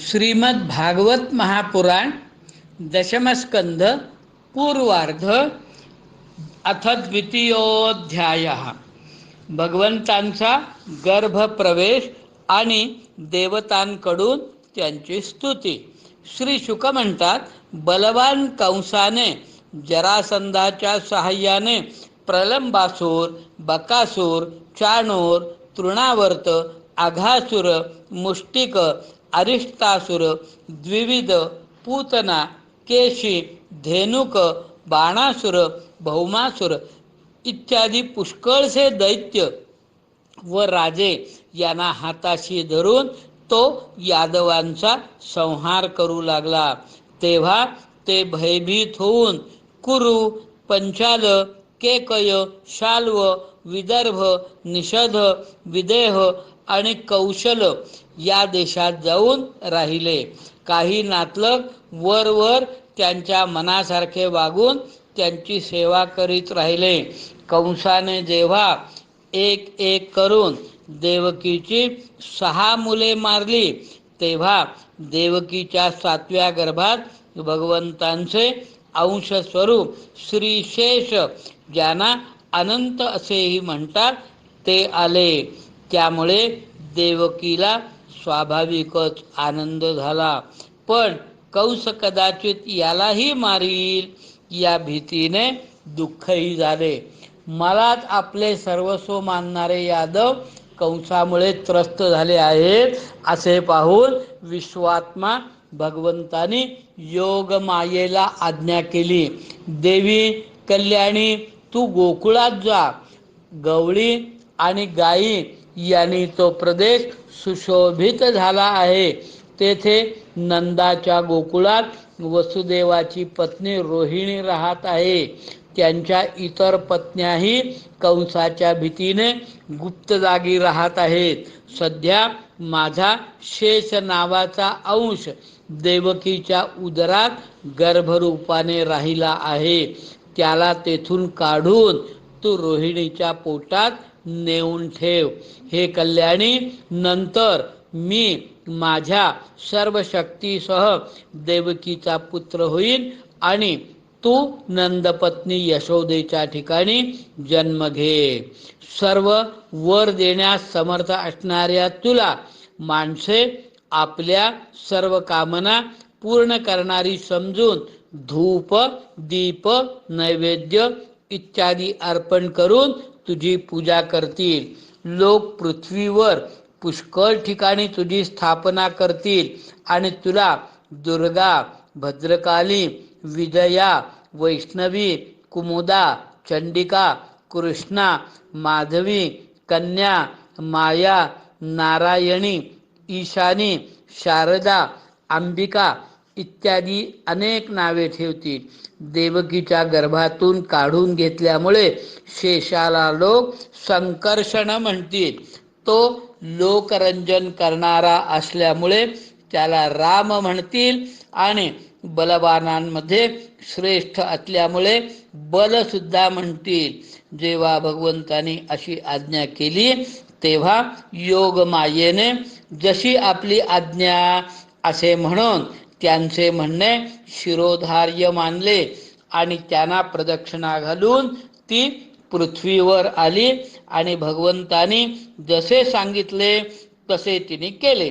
श्रीमद् भागवत महापुराण दशमस्कंध पूर्वार्ध अथ द्वितीयोध्याय. भगवंतांचा गर्भप्रवेश आणि देवतांकडून त्यांची स्तुती. श्री शुक म्हणतात, बलवान कंसाने जरासंधाच्या सहाय्याने प्रलंबासूर, बकासूर, चाणूर, तृणावर्त, आघासुर, मुष्टिक, अरिष्टासुर, द्विविध, पूतना, केशी, धेनुक, बाणासुर, भौमासुर इत्यादी पुष्कळसे दैत्य व राजे यांना हाताशी धरून तो यादवांचा संहार करू लागला. तेव्हा ते भयभीत होऊन कुरु, पंचाल, केकय, शाल्व, विदर्भ, निषध, विदेह आणि कौशल या देशात जाऊन राहिले. काही नातलग वर त्यांच्या मनासारखे वागून त्यांची सेवा करीत राहिले. कंसाने जेव्हा एक एक करून देवकीची 6 मुले मारली, तेव्हा देवकीच्या 7व्या गर्भात भगवंतांचे अंश स्वरूप श्री शेष, ज्यांना अनंत असेही म्हणतात, ते आले. त्यामुळे देवकीला स्वाभाविकच आनंद झाला. पण कंस कदाचित यालाही मारील या भीतीने दुःखही झाले. मलाच आपले सर्वस्व मानणारे यादव कंसामुळे त्रस्त झाले आहेत असे पाहून विश्वात्मा भगवंतानी योग मायेला आज्ञा केली. देवी कल्याणी, तू गोकुळात जा. गवळी आणि गायी यांनी तो प्रदेश सुशोभित झाला आहे. तेथे नंदाच्या गोकुळात वसुदेवाची पत्नी रोहिणी राहत आहे. त्यांच्या इतर पत्न्याही कंसाच्या भीतीने गुप्त जागी राहत आहेत. सध्या माझा शेष नावाचा अंश देवकीच्या उदरात गर्भरूपाने राहिला आहे. त्याला तेथून काढून तू रोहिणीच्या पोटात नेऊन ठेव. हे कल्याणी, नंतर मी माझ्या सर्व शक्तीसह देवकीचा पुत्र होईन आणि तू नंदपत्नी यशोदेच्या ठिकाणी जन्म घे. सर्व वर देण्यास समर्थ असणाऱ्या तुला माणसे आपल्या सर्व कामना पूर्ण करणारी समजून धूप, दीप, नैवेद्य इत्यादी अर्पण करून तुझी पूजा करतील. लोक पृथ्वीवर पुष्कळ ठिकाणी तुझी स्थापना करतील आणि तुला दुर्गा, भद्रकाली, विजया, वैष्णवी, कुमुदा, चंडिका, कृष्णा, माधवी, कन्या, माया, नारायणी, ईशानी, शारदा, अंबिका इत्यादी अनेक नावे ठेवतील. देवकीच्या गर्भातून काढून घेतल्यामुळे शेषाला लोक संकर्षण म्हणतील. तो लोकरंजन करणारा असल्यामुळे त्याला राम म्हणतील आणि बलवानांमध्ये श्रेष्ठ असल्यामुळे बल सुद्धा म्हणतील. जेव्हा भगवंतानी अशी आज्ञा केली, तेव्हा योग मायेने जशी आपली आज्ञा असे म्हणून त्यांचे म्हणणे शिरोधार्य मानले आणि त्यांना प्रदक्षिणा घालून ती पृथ्वीवर आली आणि भगवंतानी जसे सांगितले तसे तिने केले.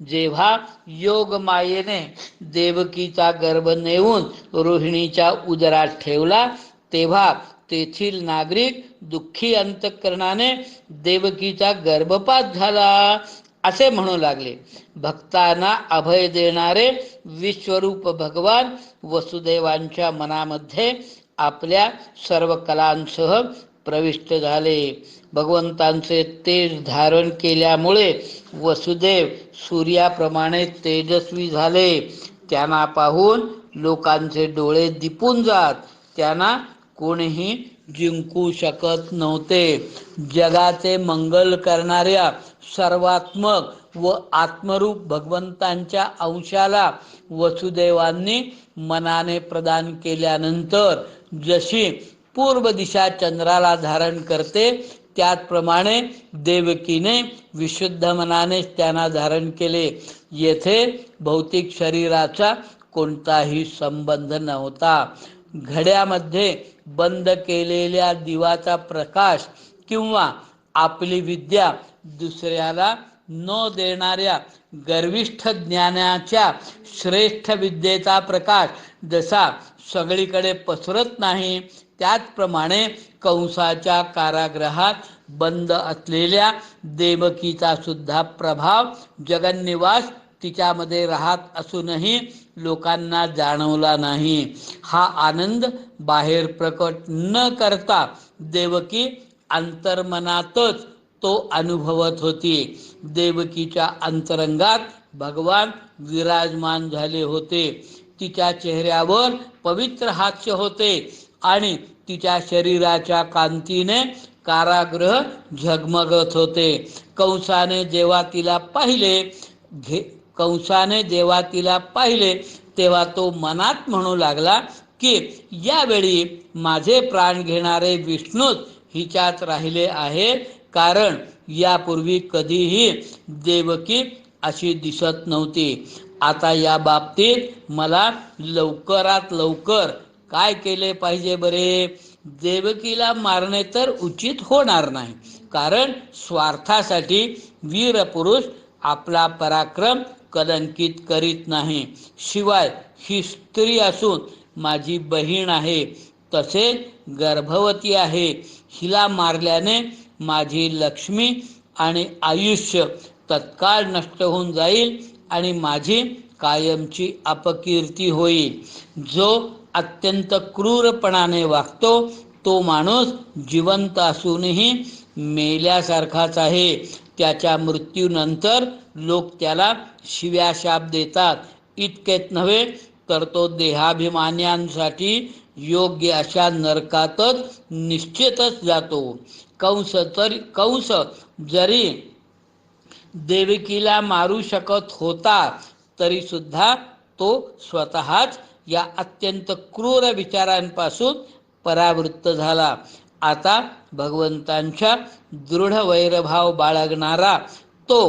जेव्हा योग मायेने देवकीचा गर्भ नेऊन रोहिणीच्या उदरात ठेवला, तेव्हा तेथील नागरिक दुःखी अंतःकरणाने देवकीचा गर्भपात झाला असे म्हणू लागले. भक्तांना अभय देणारे विश्वरूप भगवान वसुदेवांच्या मनामध्ये आपल्या सर्व कलांसह प्रविष्ट झाले. भगवंतांचे तेज धारण केल्यामुळे वसुदेव सूर्याप्रमाणे तेजस्वी झाले. त्यांना पाहून लोकांचे डोळे दिपून जात. त्यांना कोणीही जिंकू शकत नव्हते. जगाचे मंगल करणाऱ्या सर्वात्मक व आत्मरूप भगवंतांच्या अंशाला वसुदेवांनी मनाने प्रदान केल्यानंतर जशी पूर्व दिशा चंद्राला धारण करते, त्याचप्रमाणे देवकीने विशुद्ध मनानेच त्यांना धारण केले. येथे भौतिक शरीराचा कोणताही संबंध नव्हता. घड्यामध्ये बंद केलेल्या दिवाचा प्रकाश किंवा आपली विद्या दुसऱ्याला न देणाऱ्या गर्विष्ठ ज्ञानाच्या श्रेष्ठ विद्येचा प्रकाश जसा सगळीकडे पसरत नाही, त्याचप्रमाणे कंसाच्या कारागृहात बंद असलेल्या देवकीचा सुद्धा प्रभाव जगन्निवास तिच्यामध्ये राहत असूनही लोकांना जाणवला नाही. हा आनंद बाहेर प्रकट न करता देवकी अंतर्मनातच तो अनुभवत होती. देवकीच्या अंतरंगात भगवान विराजमान झाले होते. तिच्या चेहऱ्यावर पवित्र हास्य होते आणि तिच्या शरीराच्या कांतीने कारागृह झगमगत होते. कंसाने जेव्हा तिला पाहिले तेव्हा तो मनात म्हणू लागला की यावेळी माझे प्राण घेणारे विष्णूच हिच्यात राहिले आहेत, कारण यापूर्वी कधीही देवकी अशी दिसत नव्हती. आता या बाबतीत मला लवकरात लवकर काय केले पाहिजे बरे? देवकीला मारणे तर उचित होणार नाही, कारण स्वार्थासाठी वीर पुरुष आपला पराक्रम कलंकित करीत नाही. शिवाय ही स्त्री असून माझी बहीण आहे, तसेच गर्भवती आहे. हिला मारल्याने माझी लक्ष्मी आणि आयुष्य तत्काळ नष्ट होऊन जाईल आणि माझी कायमची अपकीर्ती होईल. जो अत्यंत क्रूरपणाने वागतो तो माणूस जिवंत असूनही मेल्यासारखाच आहे. त्याच्या मृत्यूनंतर लोक त्याला शिव्या शाप देतात. इतकेच नव्हे तर तो देहाभिमान्यांसाठी योग्य अशा नरकातच निश्चितच जातो. कंस जरी देवकीला मारू शकत होता तरी सुद्धा तो स्वतःच या अत्यंत क्रूर विचारांपासून परावृत्त झाला. आता भगवंतांच्या दृढ वैरभाव बाळगणारा तो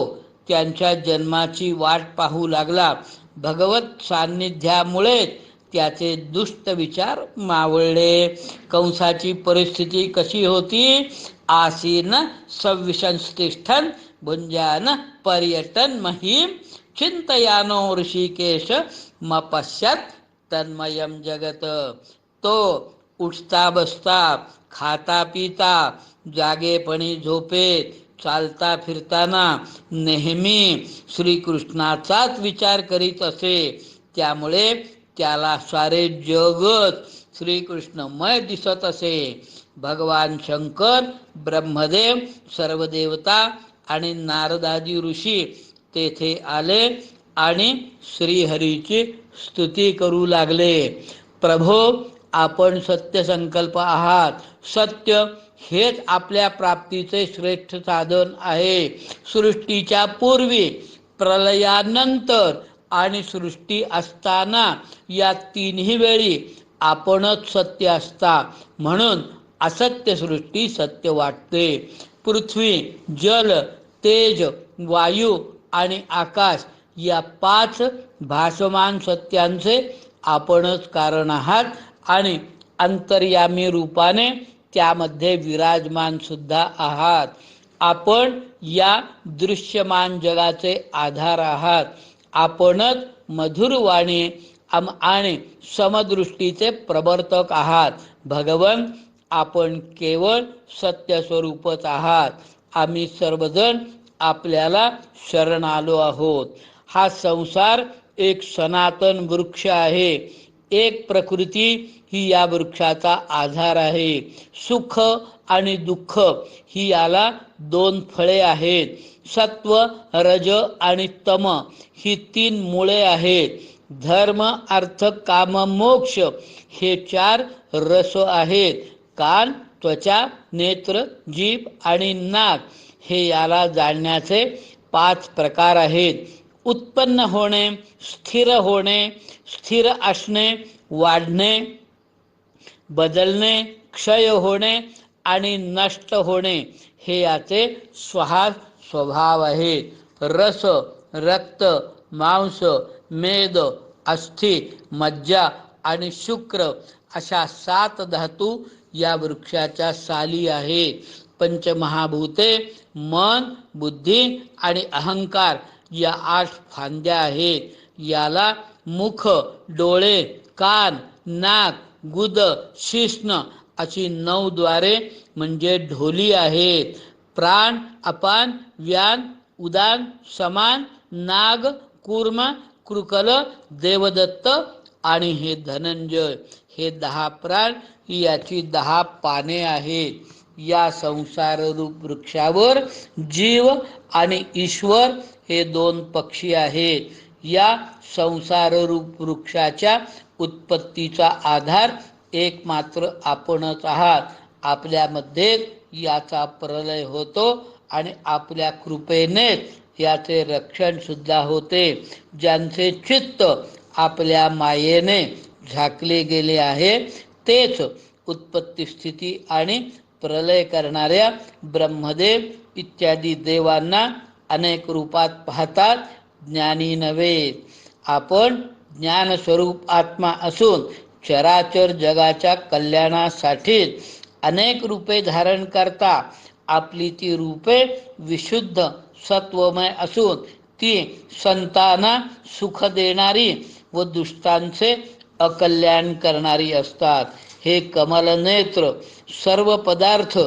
त्यांच्या जन्माची वाट पाहू लागला. भगवत सान्निध्यामुळे त्याचे दुष्ट विचार मावळले. कंसाची परिस्थिती कशी होती? आसीन सविशंस्तिष्ठन भुंजान पर्यटन महीम चिंतयानो ऋषिकेश मपश्यत तन्मयम जगत. तो उठता बसता, खाता पिता, जागेपणी झोपेत, चालता फिरताना नेहमी श्रीकृष्णाचाच विचार करीत असे. त्यामुळे त्याला सारे जगत श्रीकृष्णमय दिसत असे. भगवान शंकर, ब्रह्मदेव, सर्व देवता आणि नारदादी ऋषी तेथे आले आणि श्रीहरीची स्तुती करू लागले. प्रभो, आपण सत्य संकल्प आहात. सत्य हेच आपल्या प्राप्तीचे श्रेष्ठ साधन आहे. सृष्टीच्या पूर्वी, प्रलयानंतर आणि सृष्टी असताना या तिन्ही वेळी आपणच सत्य असता, म्हणून असत्य सृष्टी सत्य वाटते. पृथ्वी, जल, तेज, वायू आणि आकाश या 5 भासमान सत्यांचे आपणच कारण आहात आणि अंतर्यामी रूपाने त्यामध्ये विराजमान सुद्धा आहात. आपण या दृश्यमान जगाचे आधार आहात. आपणच मधुरवाणी आणि समदृष्टीचे प्रवर्तक आहात. भगवन, आपण केवळ सत्य स्वरूपच आहात. आम्ही सर्वजण आपल्याला शरण आलो आहोत. हा संसार एक सनातन वृक्ष आहे. एक प्रकृती ही या वृक्षाचा आधार आहे. सुख आणि दुःख ही याला 2 फळे आहेत. सत्व, रज आणि तम ही 3 मुळे आहेत. धर्म, अर्थ, काम, मोक्ष हे 4 रस आहेत. कान, त्वचा, नेत्र, जीभ आणि नाक हे याला जाणण्याचे 5 प्रकार आहेत. उत्पन्न होणे, स्थिर असणे, वाढणे, बदलणे, क्षय होणे आणि नष्ट होणे हे याचे स्वभाव आहे. रस, रक्त, मांस, मेद, अस्थि, मज्जा आणि शुक्र अशा 7 धातू या वृक्षाच्या साली आहेत. पंचमहाभूते, मन, बुद्धी आणि अहंकार या 8 फांद्या आहेत. याला मुख, डोळे, कान, नाक, गुद, शिश्न अशी 9 द्वारे म्हणजे ढोली आहेत. प्राण, अपान, व्यान, उदान, समान, नाग, कूर्म, कृकल, देवदत्त आणि हे धनंजय हे 10 प्राण याची 10 पाने आहेत. या संसार रूप वृक्षावर जीव आणि ईश्वर हे 2 पक्षी आहेत. या संसार रूप वृक्षाच्या उत्पत्तीचा आधार एक मात्र आपणच आहात. आपल्यामध्ये याचा प्रलय होतो आणि आपल्या कृपेने याचे रक्षण सुद्धा होते. ज्यांचे चित्त आपल्या मायेने झाकले गेले आहे तेच उत्पत्ती, स्थिती आणि प्रलय करणाऱ्या ब्रह्मदेव इत्यादी देवांना अनेक रूपात पाहतात, ज्ञानी नव्हे. आपण ज्ञानस्वरूप आत्मा असून चराचर जगाच्या कल्याणासाठी अनेक रूपे धारण करता. आपली ती रूपे विशुद्ध सत्वमय असून ती संतांना सुख देणारी व दुष्टांचे अकल्याण करणारी असतात. हे कमलनेत्र सर्व पदार्थ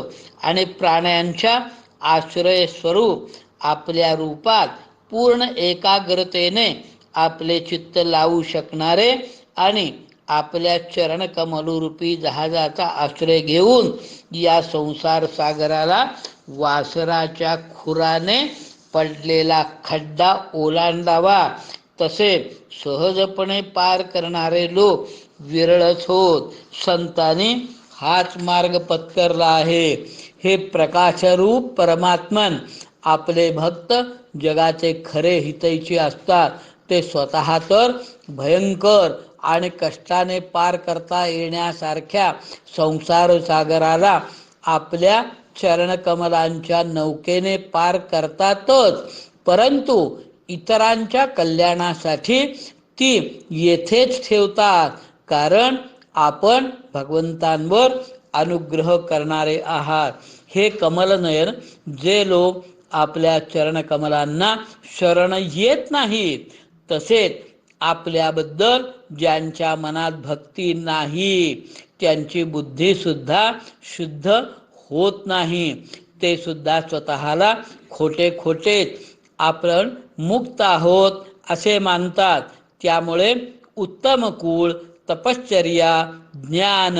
आणि प्राण्यांच्या आश्रय स्वरूप आपल्या रूपात पूर्ण एकाग्रतेने आपले चित्त लावू शकणारे आणि आपल्या चरणकमलरूपी जहाजाचा आश्रय घेऊन या संसार सागराला वासराच्या खुराने पडलेला खड्डा ओलांडावा तसे सहजपणे पार करणारे लोक विरळच होत. संतांनी हाच मार्ग पत्करला आहे. हे प्रकाशरूप परमात्मन आपले भक्त जगाचे खरे हितैषी असतात. ते स्वतः तर भयंकर आणि कष्टाने पार करता येण्यासारख्या संसार सागराला आपल्या चरणकमलांच्या नौकेने पार करतातच, परंतु इतरांच्या कल्याणासाठी ती येथेच ठेवतात. कारण आपण भगवंतांवर अनुग्रह करणारे आहात. हे कमलनयन, जे लोक आपल्या चरणकमलांना शरण येत नाहीत, तसेच आपल्याबद्दल ज्यांच्या मनात भक्ती नाही, त्यांची बुद्धी सुद्धा शुद्ध होत नाही. ते सुद्धा स्वतःला खोटेच आपण मुक्त आहोत असे मानतात. त्यामुळे उत्तम कुळ, तपश्चर्या, ज्ञान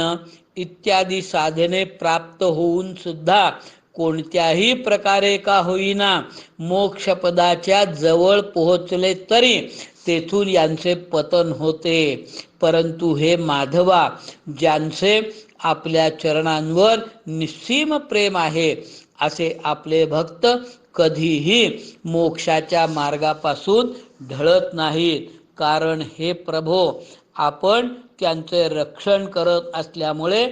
इत्यादी साधने प्राप्त होऊन सुद्धा कोणत्याही प्रकारे का होईना मोक्षपदाच्या जवळ पोहोचले तरी तेथून यांचे पतन होते. परंतु हे माधवा, ज्यांचे आपल्या चरणांवर निस्सीम प्रेम आहे असे आपले भक्त कधीही मोक्षाच्या मार्गापासून ढळत नाहीत. कारण हे प्रभो, आपण त्यांचे रक्षण करत असल्यामुळे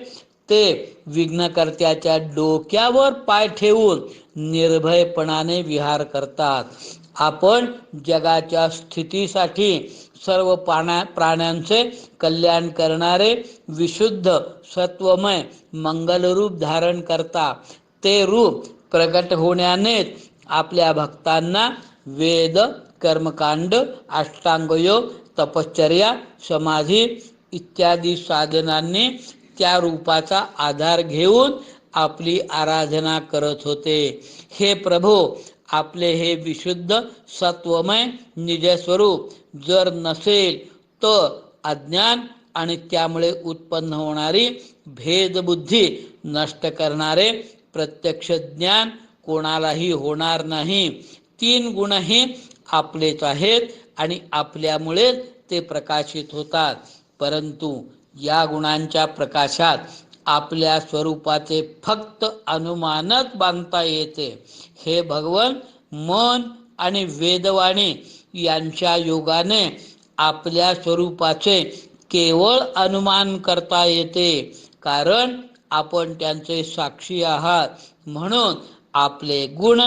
ते विघ्नकर्त्याच्या डोक्यावर पाय ठेवून निर्भयपणाने विहार करतात. आपण जगाच्या स्थितीसाठी सर्व प्राण्यांचे कल्याण करणारे विशुद्ध सत्वमय मंगलरूप धारण करता. ते रूप प्रकट होण्यानेच आपल्या भक्तांना वेद, कर्मकांड, अष्टांगयोग, तपश्चर्या, समाधी इत्यादी साधनांनी त्या रूपाचा आधार घेऊन आपली आराधना करत होते. हे प्रभो, आपले हे विशुद्ध सत्वमय निजस्वरूप जर नसेल तर अज्ञान आणि त्यामुळे उत्पन्न होणारी भेदबुद्धी नष्ट करणारे प्रत्यक्ष ज्ञान कोणालाही होणार नाही. 3 गुणही आपलेच आहेत आणि आपल्यामुळेच ते प्रकाशित होतात. परंतु या गुणांच्या प्रकाशात आपल्या स्वरूपाचे फक्त अनुमानच बांधता येते. हे भगवन, मन आणि वेदवाणी यांच्या योगाने आपल्या स्वरूपाचे केवळ अनुमान करता येते. कारण आपण त्यांचे साक्षी आहात. म्हणून आपले गुण,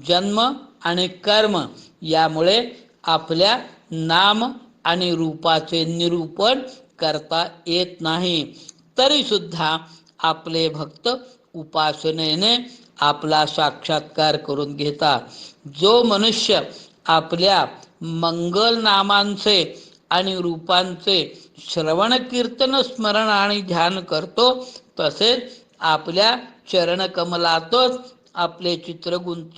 जन्म आणि कर्म यामुळे आपल्या नाम आणि रूपाचे निरूपण करता येत नाही. तरी सुद्धा आपले भक्त उपासनेने आपला साक्षात्कार करून घेतात. जो मनुष्य आपल्या मंगल नामांचे आणि रूपांचे श्रवण कीर्तन स्मरण आणि ध्यान करतो, तसेच आपल्या चरणकमलातच आपले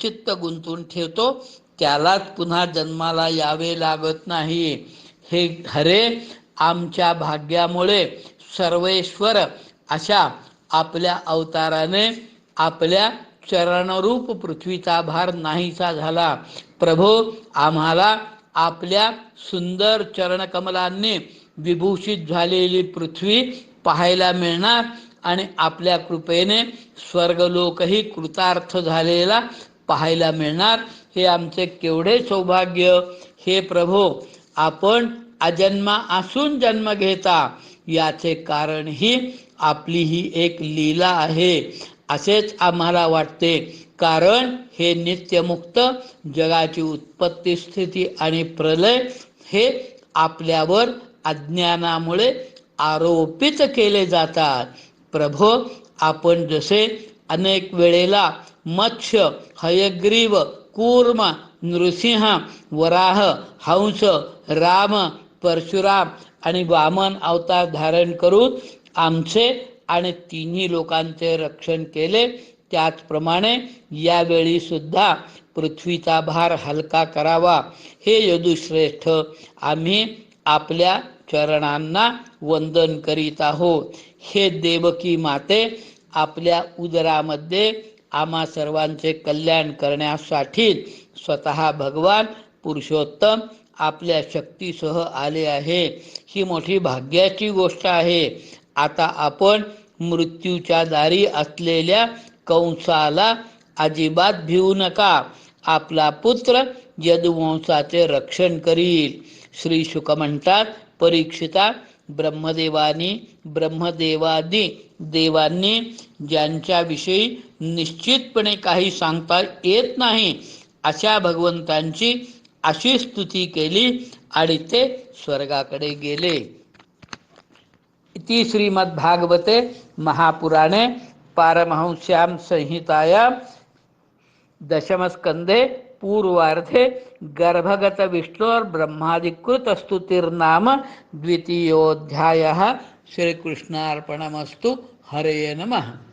चित्त गुंतून ठेवतो, त्यालाच पुन्हा जन्माला यावे लागत नाही. हे हरे, आमच्या भाग्यामुळे सर्वेश्वर अशा आपल्या अवताराने आपल्या चरणरूप पृथ्वीचा भार नाहीसा झाला. प्रभो, आम्हाला आपल्या सुंदर चरणकमलांनी विभूषित झालेली पृथ्वी पाहायला मिळणार आणि आपल्या कृपेने स्वर्गलोकही कृतार्थ झालेला पाहायला मिळणार. हे आमचे केवढे सौभाग्य. हे प्रभो, आपण अजन्मा असून जन्म घेता, याचे कारण ही आपली ही एक लीला आहे असेच आम्हाला वाटते. कारण हे नित्यमुक्त जगाची उत्पत्ती, स्थिती आणि प्रलय हे आपल्यावर अज्ञानामुळे आरोपित केले जातात. प्रभो, आपण जसे अनेक वेळेला मत्स्य, हयग्रीव, कूर्म, नृसिंह, वराह, हंस, राम, परशुराम आणि वामन अवतार धारण करून आमचे आणि तिन्ही लोकांचे रक्षण केले, त्याचप्रमाणे यावेळी सुद्धा पृथ्वीचा भार हलका करावा. हे यदुश्रेष्ठ, आम्ही आपल्या चरणांना वंदन करीत आहोत. हे देवकी माते, आपल्या उदरामध्ये आम्हा सर्वांचे कल्याण करण्यासाठी स्वतः भगवान पुरुषोत्तम आपल्या शक्तीसह आले आहे. ही मोठी भाग्याची गोष्ट आहे. आता आपण मृत्यूच्या दारी असलेल्या कंसाला अजिबात भिवू नका. आपला पुत्र यदुवंशाचे रक्षण करील. श्री शुक म्हणतात, परीक्षिता, ब्रह्मदेवादी देवांनी ज्यांच्याविषयी निश्चितपणे काही सांगता येत नाही अशा भगवंतांची अशी स्तुती केली आणि ते स्वर्गाकडे गेले. इति श्रीमद्भागवते महापुराणे पारमहंस्यां संहितायां दशमस्कंदे पूर्वार्धे गर्भगत विष्णोर्ब्रह्मादिकृतस्तुतिर्नाम द्वितीयोऽध्यायः. श्रीकृष्णार्पणमस्तु. हरये नमः.